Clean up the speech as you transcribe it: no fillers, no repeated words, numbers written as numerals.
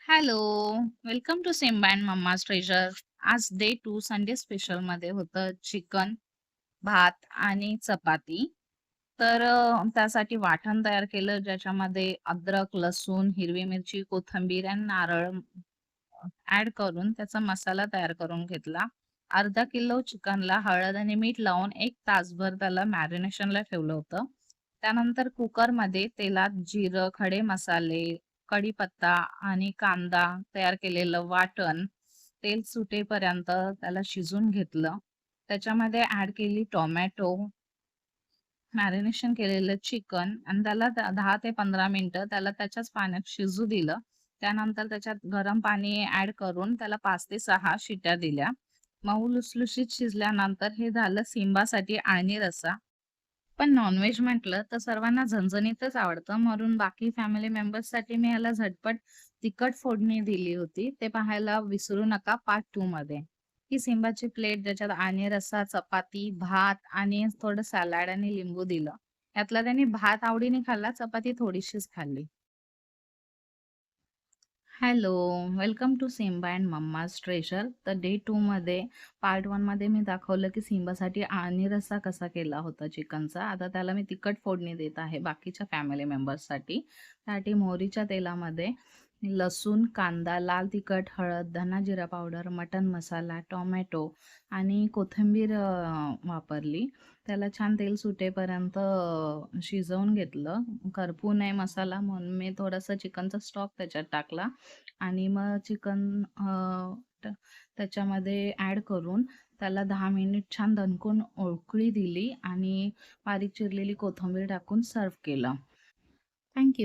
Hello, welcome to Simba and mamma's treasure. आज day 2 Sunday स्पेशलमध्ये होतं चिकन, भात आणि चपाती. त्यासाठी वाटण तयार केलं ज्याच्यामध्ये अद्रक, लसूण, हिरवी मिरची, कोथिंबीर आणि नारळ ॲड करून त्याचा मसाला तयार करून घेतला. अर्धा किलो चिकनला हळद आणि मीठ लावून 1 तासभर त्याला मॅरिनेशनला ठेवलं होतं. त्यानंतर कुकरमध्ये तेलात जिरं, खडे मसाले, कढीपत्ता आणि कांदा तयार केलेलं वाटण तेल सुटेपर्यंत त्याला शिजवून घेतलं. त्याच्यामध्ये ॲड केली टोमॅटो, मॅरिनेशन केलेलं चिकन आणि त्याला 10 ते 15 मिनिटं त्याला त्याच्याच पाण्यात शिजू दिलं. त्यानंतर त्याच्यात गरम पाणी ॲड करून त्याला 5 ते 6 शिट्या दिल्या. मऊ लुसलुशीत शिजल्यानंतर हे झालं सिंबासाठी आळणी रस्सा. पण नॉन-व्हेज म्हटलं तर सर्वांना झणझणीतच आवडतं. म्हणून बाकी फॅमिली मेंबर्ससाठी मी ह्याला झटपट तिखट फोडणी दिली होती. ते पाहायला विसरू नका पार्ट 2 मध्ये. ही सिंबाची प्लेट ज्याच्यात आणि रस्सा, चपाती, भात आणि थोडं सॅलड आणि लिंबू दिलं. यातला त्यांनी भात आवडीने खाल्ला, चपाती थोडीशीच खाल्ली. Hello, welcome to Simba and mamma's treasure. तर डे 2 मध्ये पार्ट 1 मध्ये मी दाखवलं की सिम्बासाठी आणि रस्सा कसा केला होता चिकनचा. आता त्याला मी तिखट फोडणी देत आहे बाकीच्या फॅमिली मेंबर्ससाठी. त्यासाठी मोहरीच्या तेलामध्ये लसूण, कांदा, लाल तिखट, हळद, धना जिरा पावडर, मटण मसाला, टोमॅटो आणि कोथिंबीर वापरली. त्याला छान तेल सुटेपर्यंत शिजवून घेतलं. करपू नये मसाला म्हणून मी थोडासा चिकनचा स्टॉक त्याच्यात टाकला आणि मग चिकन त्याच्यामध्ये ॲड करून त्याला 10 मिनिट छान दणकून उकळी दिली आणि बारीक चिरलेली कोथिंबीर टाकून सर्व्ह केलं. थँक